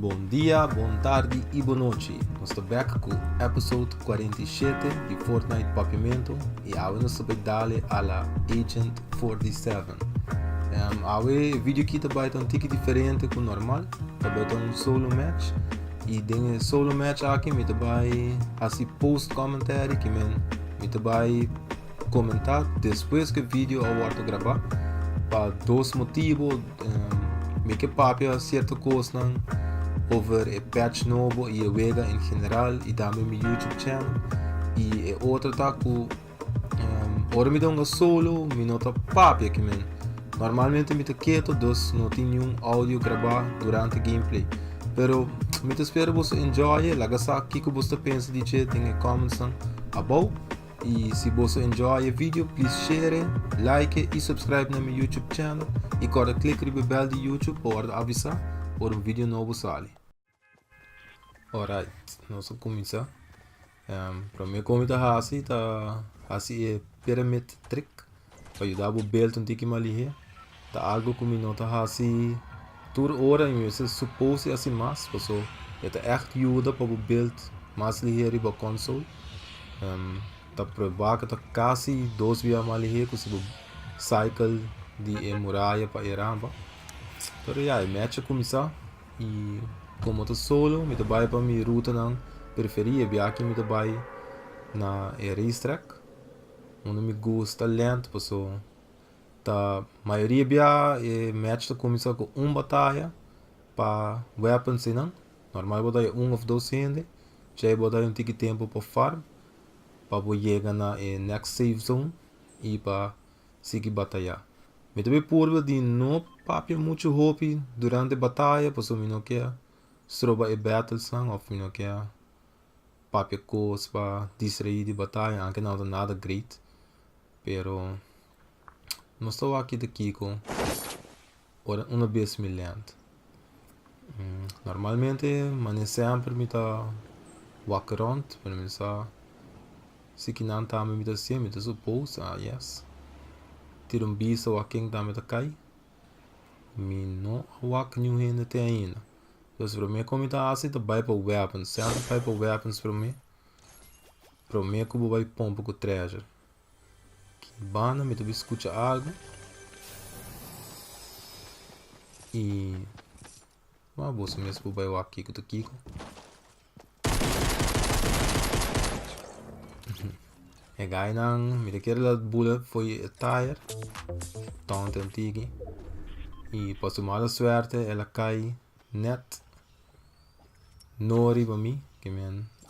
Bom dia, boa tarde e boa noite. Nós estamos back com o episódio 47 de Fortnite Papiamento e agora nós estamos dali a la Agent 47. Agora vídeo aqui também é um tique diferente do normal, também é um solo match e dentro do solo match aqui me também assim post comentário que me também comentar depois que o vídeo é gravado para dois motivos. Me que papia certa coisa over a patch novo e a wega em geral e também meu YouTube channel e outra tá com ora me dá um solo me nota papia que normalmente me tá quieto dos não tenho um áudio gravar durante gameplay pero me espero você enjoy laga sa que você pensa de che tem comments above e se você enjoy o vídeo please share like e subscribe no meu YouTube channel e corre clique no bell de YouTube para avisar por um vídeo novo sale. Alright, nós vamos começar. Para mim como tá assim é pyramid trick para ajudar o belt um tique mais ali. Tá algo como não tá assim toda hora e você supõe assim mais, porque é tá echt ajuda para o belt mais ali para console. Tá provar que tá quase 2 via mais ali com o cycle de muralha para ir rampa. Pero ja, match começar e como eu solo, me trabalho para minha ruta não preferia viajar me trabalho na racetrack, onde me gosta lento, porque a maioria via match tá começar com batalha para weapons não, normal botar ou dois gente, já botar tique tempo para farm, para chegar na next save zone e para seguir batalhar. Me também por de não papia muito hope durante a batalha, porque eu não quero stroba e battles ou eu não quero papia coisa para distrair de batalha, aunque não é nada great, pero não estou aqui daqui com uma vez me lento. Normalmente, mas sempre me tá walk around, para mim só se que não tá me tá assim, me tá suppose, yes. Tira um bicho ou quem tá me tá cai. Me não wak new ainda até ainda. Então para mim como tá assim tá vai para weapons, sempre vai para weapons para mim como vai pompa com treasure. Que bana me também escuta algo. E uma bolsa mesmo vai o aqui com o Kiko. É gai não, me daquela bullet foi tire. Tanto antigo. E por sua mala sorte ela cai net nori para mim que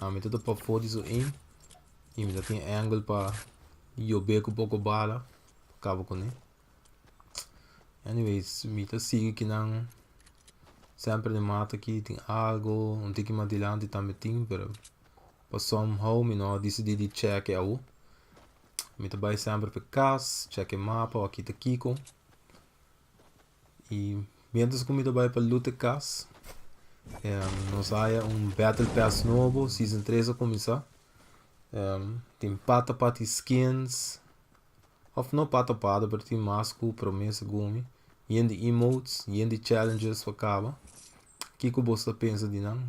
a mim tudo para fora isso em e me dá tem angle para eu beco um pouco bala acaba com ele. Anyways me tá sigue que não sempre de mata aqui tem algo um tique mais adiante também tem pero para somehow me não decidi de check eu me tá vai sempre para casa check o mapa aqui tá Kiko. E mientras que me vai para luta cas, nós há Battle Pass novo, Season 3 a começar. Tem pata skins, ou não pata, mas tem masco, promessa, gumi. E em de emotes, e em de challenges para acaba. Que você pensa de não?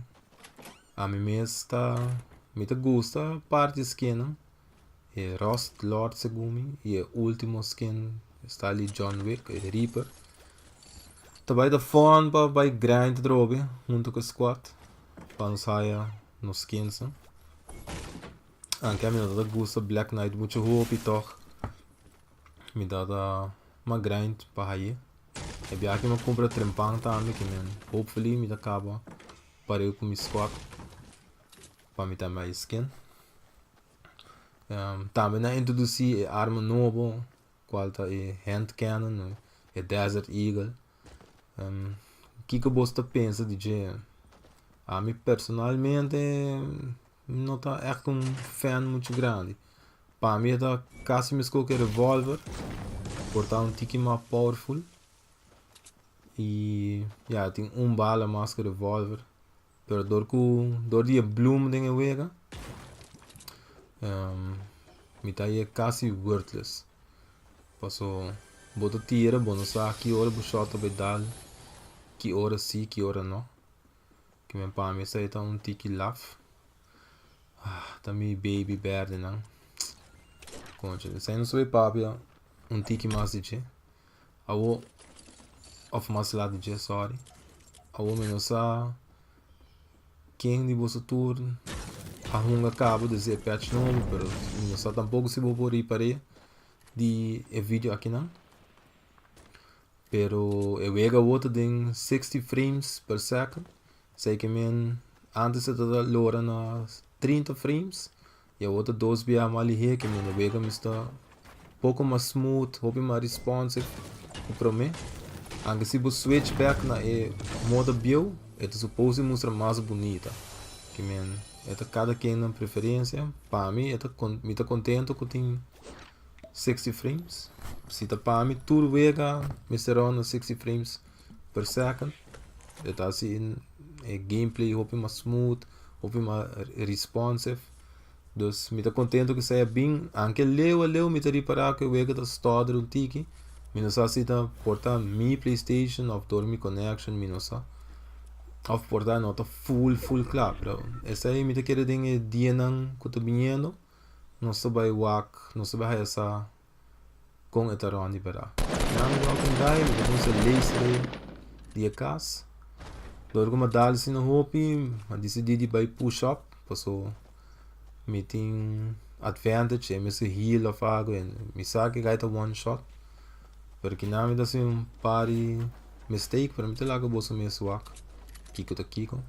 A mim mesmo me gosta parte skin, não? É Rust Lord Segumi, e o último skin está ali John Wick, e Reaper. Também da fone para grind drobe junto com o squad para nos sair nos skins. Anche a mim me gusta Black Knight muito hope toch me dá uma grind para aí. E bem aqui me compra trempang também que hopefully me acaba para eu com o squad para me ter mais skin. Também na introduzir arma novo qual tá hand cannon e Desert Eagle. Que você pensa de que a mim personalmente não tá echt fan muito grande. Para mim tá quase mesmo que revolver, portanto um tique mais powerful e tem bala mais que revolver, pero dor die bloom dingen wega, me tá aí quase worthless. Passou bota tira, bom não sabe que hora o shot vai dar. Que hora sim, que hora não. que me pa me sai tá tiki laf. Também baby verde não. Concha, sai não soube papi tiki mais de awo of mais lá de sorry. Awo menos quem de você tour arruma cabo de dizer patch nome, pero menos tampouco se vou por aí para de vídeo aqui não. Pero eu vega outro de 60 frames per second. Sei que men antes era lora na 30 frames. E a outra 2 bia mal hier que men vega me está pouco mais smooth, pouco mais responsive. Para mim, anche se você switch back na modo bio, é suposto mostrar mais bonita. Que men é cada quem na preferência. Para mim, me tá contento que tem 60 frames. Se tá para mim, tudo vega me 60 frames per second. Tá assim, gameplay hope mais smooth, hope mais responsive. Dus me tá contento que saia bem. Anche leu me tá reparar que o vega tá estudado um tiki. Me não sabe se tá portar mi PlayStation of dormi connection, me não sabe. Of portar nota full claro. Pero essa aí me tá querendo dizer dia não que tô vindo. Não se vai wak, não se vai essa com etaron de para. Não welcome guy, me tá com esse laser de casa. Dor como dal se no hopi, a decidi de vai push up, passou me tem advantage, me se heal of água, me sabe que gaita one shot. Porque não me dá assim pari mistake, para me ter lá que bolso me suak. Kiko.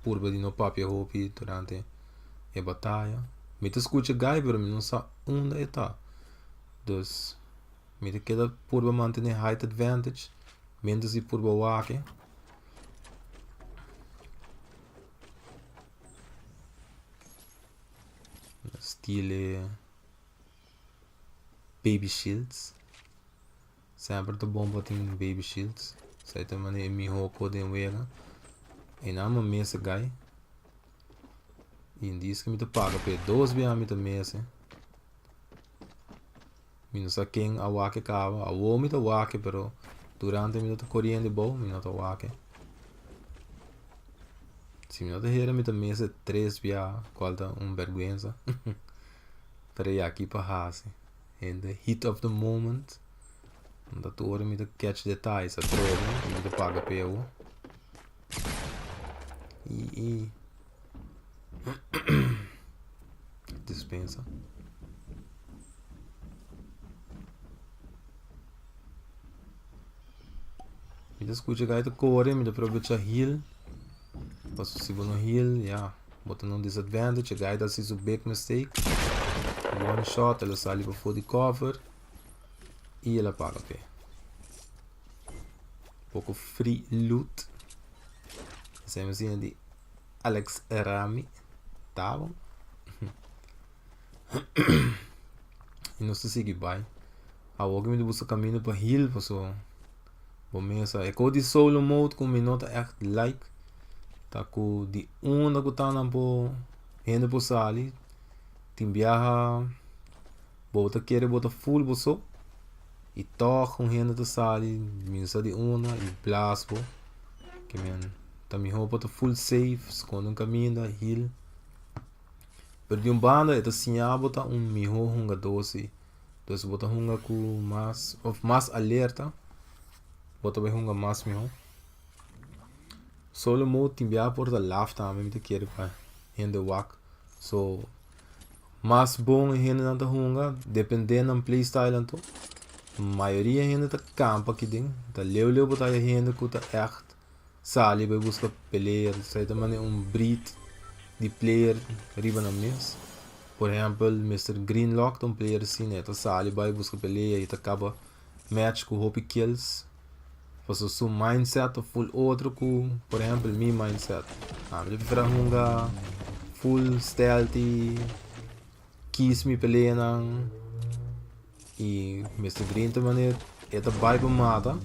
Purba de no papel hopi durante a batalha. Me te escuta guy, pero me não sabe onde está. Dus me te queda purba manter height advantage, menos se purba wake. Stile baby shields. Sempre tá bom botar baby shields. Sai também me rouco de wega. E não me mesa guy. E diz que me te paga por 2 bem me te mesa. Me não sabe quem a wake cava. A wo me te wake, pero durante me te correndo bom, me não te wake. Se me não te hera me te mesa 3 bem, qual tá vergüenza. Pero ja, aqui para hase. In the heat of the moment. Dat horen me te catch details. A troven, me te paga pelo. E dispensa. Me te escuta gaita corre, me te aproveita heal. Passo se vou no heal, ja. Bota no disadvantage, a gaita se o big mistake. One shot, ela sai para fora de cover. E ela paga pé. Pouco free loot. Essa é a música de Alex Rami. Tá bom? E não se segue bem. A outra me busca caminho para heal. Passou. Bom, mesmo. É com de solo mode com minota echt like. Tá com de onda que tá na po. Rende por sali. Tem viaja. Bota querer botar full boso. E toch um rende de sali. Minsa de onda. E blasbo. Que men. Também roupa full safe. Quando um caminho da heal. Perdi banda. Eta sinha bota miho hunga doce. Dus bota hunga com mais. Of mais alerta. Bota vai hunga mais miho. Solo mode tem viaja por da lafta. Também te querer para rende wak. So. Mas bom ainda não tá hunga, dependendo do playstyle então. A maioria ainda tá campa aqui dentro. Tá leu botar ainda que tá echt. Sali vai buscar player, sai também breed de player riba na mesa. Por exemplo, Mr. Greenlock, player assim, né? Tá sali vai buscar player e tá acaba match com hope kills. Faz o seu mindset full outro com, por exemplo, meu mindset. Ele prefere hunga full stealthy. Kiss me peleia nang e Mr. Green também é vai para mata.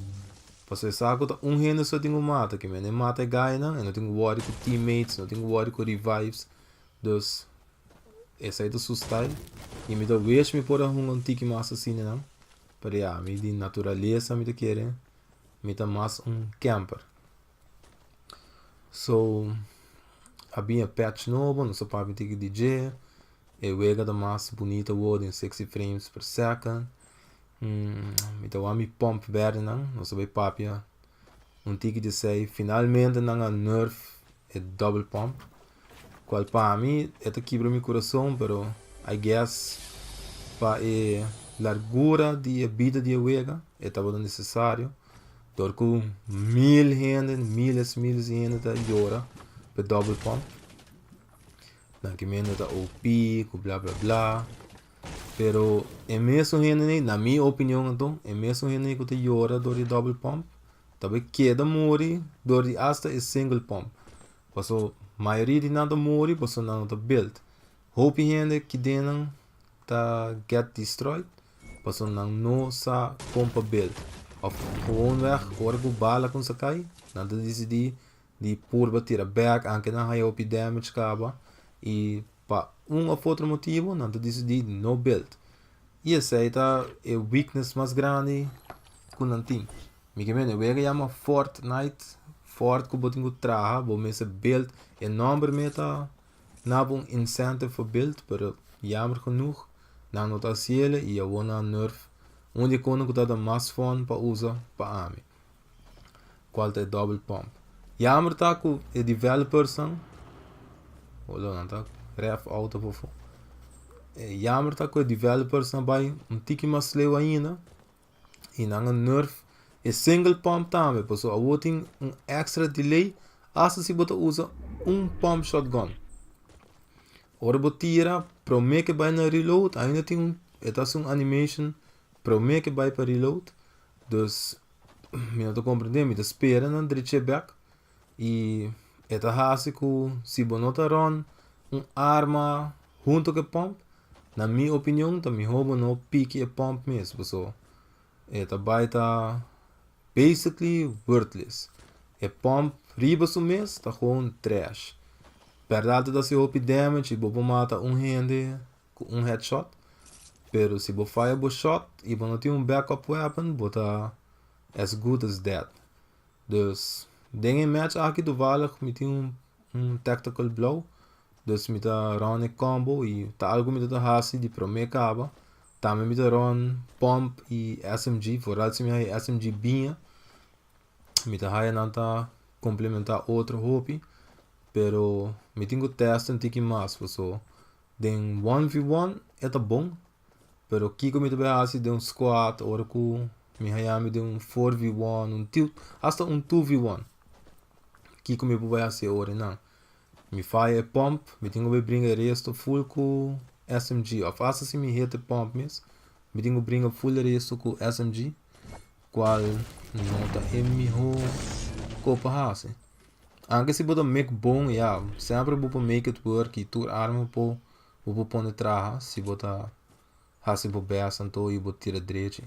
Você sabe que rende só tem mata que men mata guy não, não tem worry com teammates, não tem worry com revives. Dus esse é do seu style. E me dá wish me por tiki mais assim não. Para me de natureza me querer. Me dá mais camper. So, havia patch novo, não só para que DJ, e wega da mais bonita word em 60 frames per second. Então, a mi pump verde não sei papia. Tique de sei, finalmente não a nerf e double pump. Qual para mim, é quebra meu coração, pero I guess para a largura de vida de wega, é estava necessário. Door com mil de gente da jora para double pump. Dan que menos da OP, com blá blá blá. Pero é mesmo gente, na minha opinião, então, é mesmo gente que te jora door de double pump. Também queda mori door de hasta é single pump. Passo maioria de nada mori, passo não tá build. Hope gente que denan tá get destroyed, passo não sa pompa build. Of gewoonweg orgo bala com sakai, nada decidi de por bater a back, anche na high OP damage kaba, e pa ou outro motivo, nada decidi no build. E essa aí tá é weakness mais grande com nantim. Me que mene, wega chama Fortnite, Fort que botinho traha, bo mese build, e number meta, na bom incentive for build, pero jammer genoeg, na nota ciele, e eu vou na nerf. Onde kono que tá mais fun para usar para ami. Qual é double pump. Jammer tá com o developers não. Olha não tá. Ref auto por favor. Jammer tá com o developers não vai tique mais leu ainda. E não nerf é single pump também, pessoal. A voting extra delay. Asa se bota usa pump shotgun. Ora botira promete que vai na reload. Ainda tem é animation. Promete que vai para reload, dus me não estou compreendendo, me espera na direita back e esta hace que se bonota run arma junto com pump, na minha opinião, também roubo não pique a pump mesmo, so esta vai tá basically worthless. A pump riba su mês tá gewoon trash. Perdado da seu OP damage e bobo mata gente com headshot. Pero se você fire a shot e você não tem backup weapon, você tá as good as dead. Dus, denk match aqui toevallig met tactical blow. Dus met een run combo e tá algo met de hasi de prome acaba. Também met run pump e SMG, vooral se me SMG binha. Met haia não tá complementar outro hobby. Pero me tenho teste um tique mais, so den 1v1 é tá bom. Pero aqui como eu assim de squad, ora com me hayami de 4v1, tilt, hasta 2v1. Aqui como eu assim ora não. Me faz pump, me tenho que brincar resto full com SMG. Of hasta se me hit pump mesmo, me tenho que brincar full resto com SMG. Qual nota é melhor copa assim. Anche se você make bom, yeah, sempre você make it work e tu arma po, você pode trabalhar se você hasi bo beasan to e bo tira direito.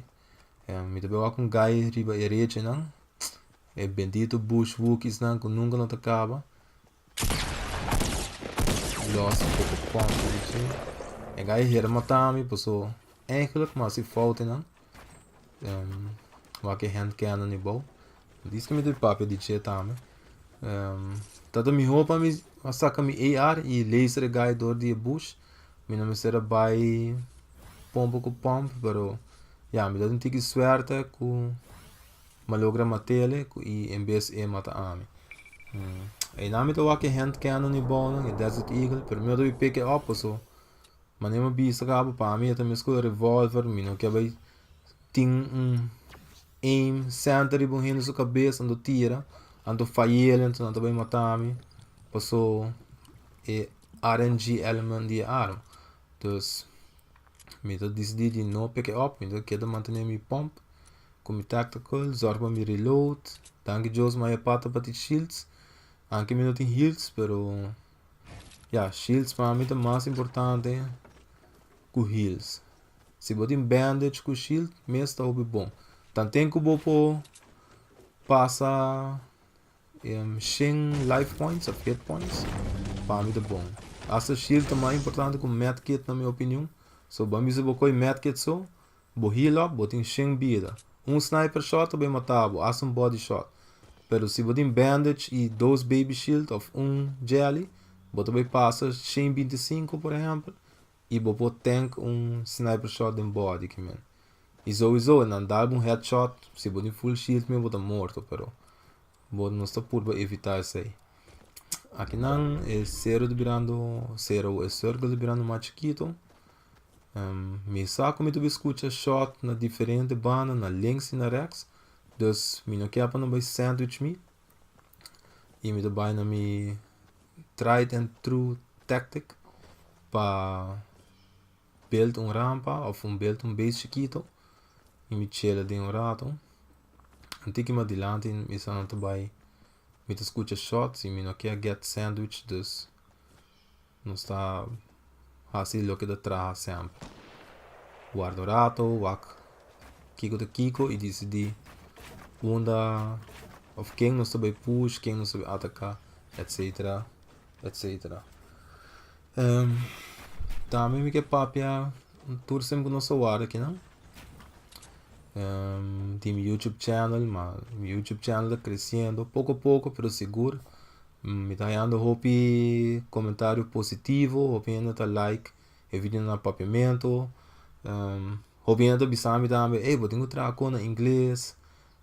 Me também vai com gai riba direito não. É bendito bush wookies não que nunca não acaba. Lost pouco ponto disso. É gai hera matami, passou eigenlijk mas se falta não. Vai que hand cannon e bom. Diz que me deu papel de che também. Tata mi roupa me saca mi AR e laser gai dor de bush. Me não me será by pompo com pump, pero ja, me dá tique suerte com malogra matele e em vez de mata ami. E na me toa que hand cannon e bom, e Desert Eagle, pero me do pick it up so. Mas nem me bisa acaba para mim, até me escolho revolver, me não quer vai ting aim center e bom na sua cabeça, ando tira, ando falhando, então ando bem matar me. Passou e RNG element de arma. Dus me tô decidindo não pick it up, me tô querendo manter minha pump com meu tactical, zorg para me reload, danke Deus minha pata para ter shields, anche me não tem heals, pero yeah, shields para mim é mais importante que heals. Se você tem bandage com shield, mesmo está bom. Tanto que você passa 100 life points ou hit points, para mim é bom. Essa shield é mais importante que o medkit na minha opinião. So, bami se bo koi medkit so, bo heal up, bo ting 100 vida. Sniper shot, bo matabo, body shot. Pero se você tem bandage e 2 baby shield of jelly, você vai passar 125 por exemplo, e você tem sniper shot em body que man. E sowieso, não dá headshot, se você tem full shield, você morto, pero você não está por evitar isso aí. Aqui não é 0 é circle liberando mais chiquito. Me saco me escuta shot na diferente banda, na links e na rechts. Dus me não quer para não vai sandwich me. E me vai na me tried and true tactic para build rampa ou build base chiquito. E me chela de rato. Antigo me adiante me são também me escuta shots e me não quer get sandwich, dus não está assim lo que da traja sempre. Guardo rato, wak kiko e decidi onda of quem não sabe push, quem não sabe atacar, etc. Também me quer papia tur sempre com nossa guarda aqui, não? Tem YouTube channel, mas YouTube channel está crescendo pouco a pouco, pero seguro. Me está dando comentário positivo, hope ainda tá like, e vídeo no papiamento. Hope ainda bisami também, vou ter que trabalhar com inglês.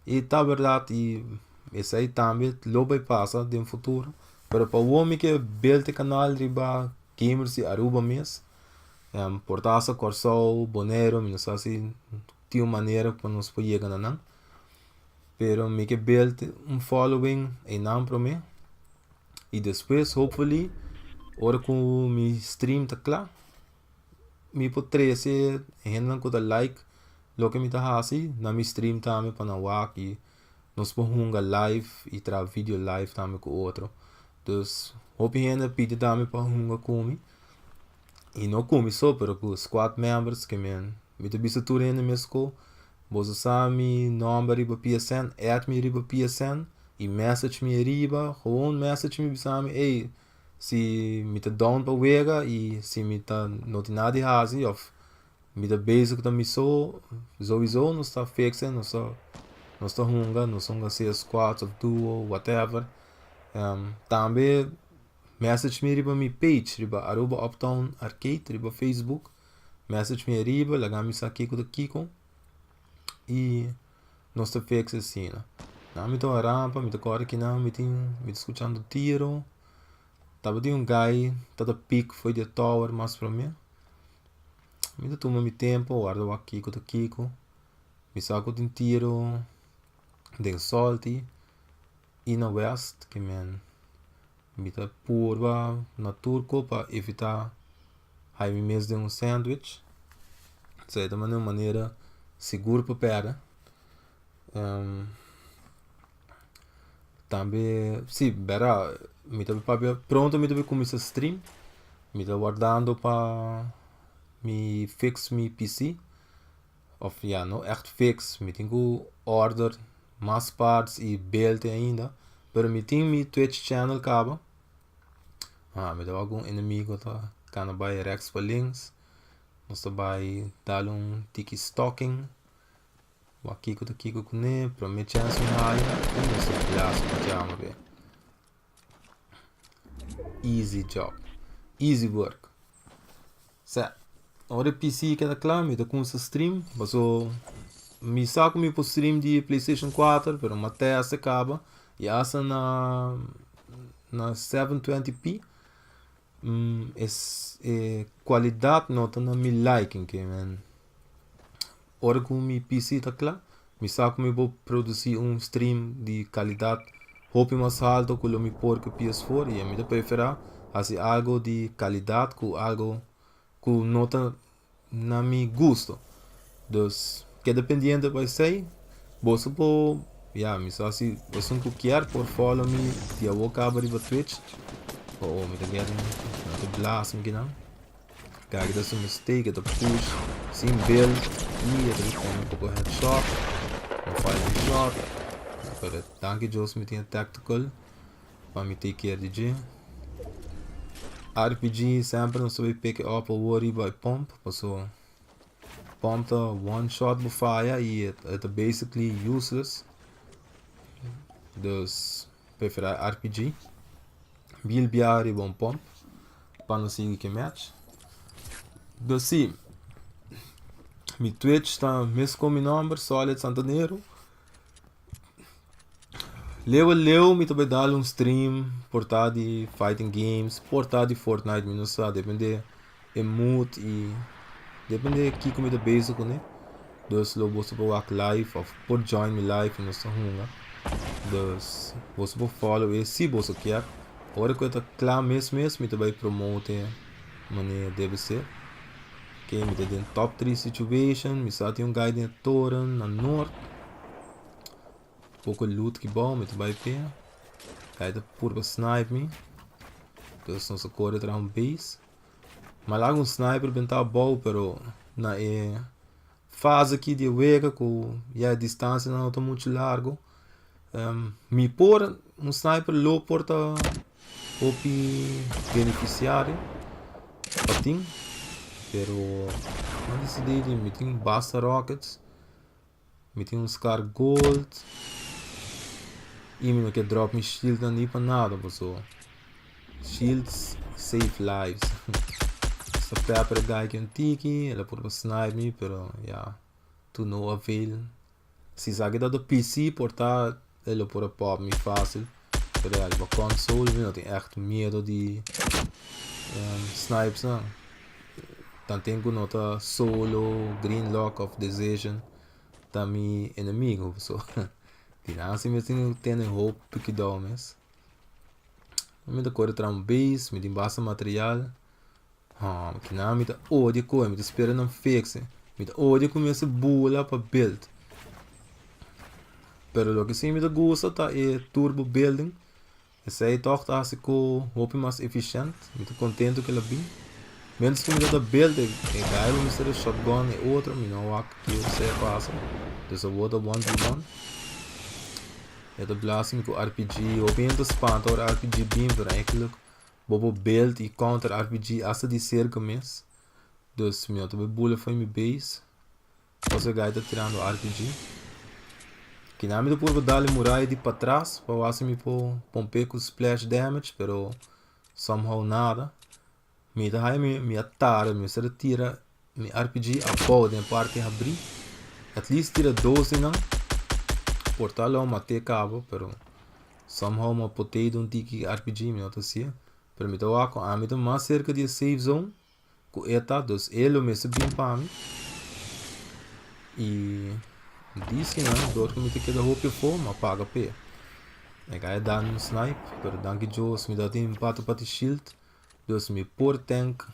E tá verdade, e isso aí também logo vai passar no futuro. Pero para o homem que build canal riba gamers e Aruba mesmo, portaça, corso, bonero, não sei se tem uma maneira para nós poder chegar não. Pero me que build following e não para mim. E depois, hopefully, hora que mi stream tá claro, me pode trazer, ainda com o like, lo que me tá assim, na mi stream também para não walk e nós podemos live e tra vídeo live também com outro. Então, hope ainda pede também para hunga comigo. E não comigo só, pero com os 4 members que me tá visto tudo ainda mesmo. Você sabe mi nome riba PSN, add me riba PSN. E message me riba, gewoon message me bisami, se me tá down para wega e se me tá não tem nada errado, of me tá basic da missão, sowieso não está fixe, não está hunga, não são se squads of duo, whatever. Também message me riba mi page, riba Aruba Uptown Arcade, riba Facebook, message me riba, lagami sa Kiko da Kiko e não está fixe assim, né? Me tô a rampa, me tô corre aqui não, me tô escutando tiro. Tava de guy, tá pico, foi de tower, mas para mim. Me tô tomando meu tempo, guardo aqui com o Kiko. Me saco de tiro, de salty. E na west, que me tá purva na turco para evitar aí me mesmo de sandwich. Isso aí de uma maneira segura para perda. Também, sim, verá, me tá pronto, me tá começar stream, me tá guardando para me fix mi PC, of ja, não echt fix, me tenho order mais parts e build ainda, pero me tenho mi Twitch channel acaba, me tá algum inimigo tá, can vai rex para links, nós tá vai dar tiki stalking. Aqui com né, para me chance mais, esse classe para chama bem. Easy job, easy work. Certo. Agora PC que tá claro, me tá com esse stream, mas me saco me pro stream de PlayStation 4, pero uma testa acaba e essa na 720p. Qualidade nota na mi liking que hora que mi PC tá claro, me saco me vou produzir stream de qualidade hope mais alto que o meu porco PS4 e me dá preferir assim algo de qualidade com algo que nota na mi gosto. Dus que dependendo vai ser, você pode, me só se você não quer por follow me de a boca abrir o Twitch ou me dá não te blast me não. Kijk, dat is een mistake, dat push, sim build, hier heb ik gewoon een pouco headshot, een fighting shot, pero danke Jos met een tactical, para me take care de RPG sempre não sabe pick up ou worry by pump, so pump the one shot by fire e é basically useless, Dus preferar RPG. Bilbiar e bom pomp. Para não seguir que match. Dus sim. Mi Twitch está mesmo com meu número, Solid Santaneiro. Leu, me também dar stream, portar de fighting games, portar de Fortnite, não sei, depende do mood e depende de como eu base com né. Dus lo você pode live ou pode join me live e não sei hunga. Dus você pode follow e se você quer, ora que eu tá claro mesmo, me também promote maneira deve ser. Ok, me tem top 3 situation, me só tem guide em Toren, na norte. Pouco loot que bom, me também pé. Guide por snipe me. Dus não se corre atrás base. Mas lá sniper bem tá bom, pero na fase aqui de wega com a distância não tá muito largo. Me por sniper low porta opi beneficiário. Patim. Pero não decidi, me tem basta rockets. Me tem Scar Gold. E me quer drop me shield não para nada, pessoal. Shields save lives. Essa pepper guy que tiki, ela por snipe me, pero yeah, tu não avail. Se sabe da do PC portar, ela por pop me fácil. Pero ela para console, não tem echt medo de snipes não. Dan tenho nota solo, green lock of decision, da mi inimigo, so. Dinasi me tem hope que dá mas. Me da cor tram base, me tem basta material. Que na me da odio coi, me da espera não fixe. Me da odio começa bula para build. Pero lo que sim me da gosta tá é turbo building. Essa aí toch tá se co hope mais eficiente. Me tô contento que ela bem. Menos que me dá build, geil om de shotgun e outro, me não há que eu sei passa. Dus eu vou dar 1v1. É da blasting com RPG, ou bem do espanto, ou RPG bem, pero eigenlijk, bobo build e counter RPG essa de cerca mesmo. Dus me outra bula foi minha base. Pois o guy tá tirando RPG. Que na minha por dar muralha de para trás, para assim me pomper com splash damage, pero somehow nada. Me dá me atar, me se retira me RPG a pau de parte abrir. At least tira 12 não. Portal lá matei cabo, pero somehow uma potei de tiki RPG me nota assim. Pero me dá com a me dá mais cerca de safe zone. Com eta dos ele me se bem para mim. E disse não, dor que me te queda roupa for, mas paga pé. É que é dar snipe, pero danke Joe, me dá tem empate para shield. Dus me por tank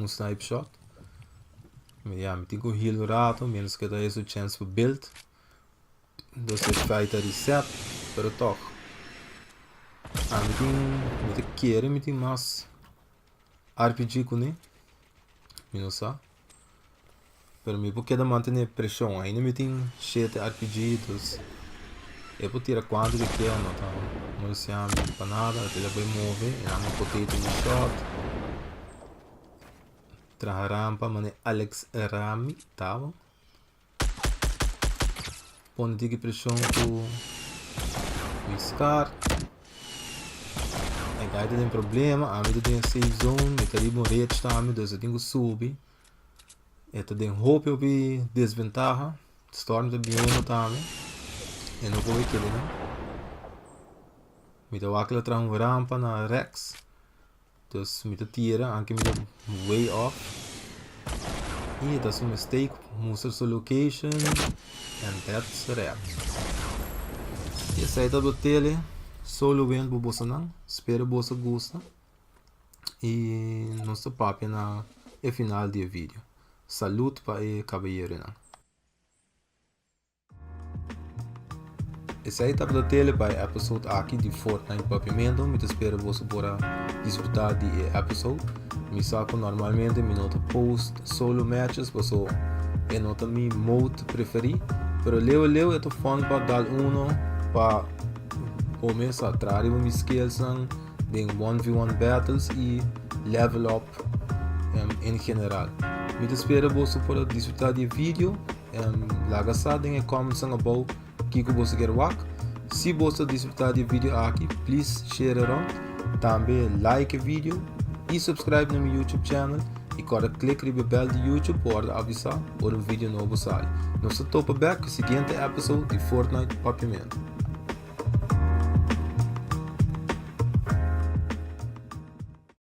snipe shot. Me tenho heal rato, menos que dá essa chance para build. Dus eu fighter reset, pero toch. Me tem querer, me tem mais RPG com ele. Me não sabe. Pero me porque da manter pressão, ainda me tem shit RPG, dus eu vou tirar quanto que quer, não tá? Não se ama para nada, ele vai mover, e amo potato no shot. Traha rampa, mane Alex Rami, tá bom? Põe de pressão com o Scar. A guide tem problema, a vida tem safe zone, e tá ali morrer, tá? Dus eu tenho que subir. E tá tem hope eu vi desventaja, storm tá bem, tá? E não vou aquele, né? Me dá aquela rampa na Rex. Dus me dá tira, anche me dá way off. E that's a mistake. Move to location. And that's wrap. E essa aí tá do tele. Solo vendo pro bolsa não. Espero que você gosta. E nosso papo na final do vídeo. Saluto para o cabalheiro não. Esse aí tá para tele para episode aqui de Fortnite Papimento. Me espero você para desfrutar de episode. Me saco normalmente me nota post solo matches, você é nota mi mode preferido. Pero leu eu tô fã para dar para começar a trazer meus skills em 1v1 battles e level up em geral. Me espero você para desfrutar de vídeo. Larga em comments about que você quer work. Se você desfrutar do vídeo aqui, please share around. Também like o vídeo e subscribe no meu YouTube channel. E agora clique no bell de YouTube para avisar quando um vídeo novo sai. Nós estamos back com o seguinte episódio de Fortnite Papiamento.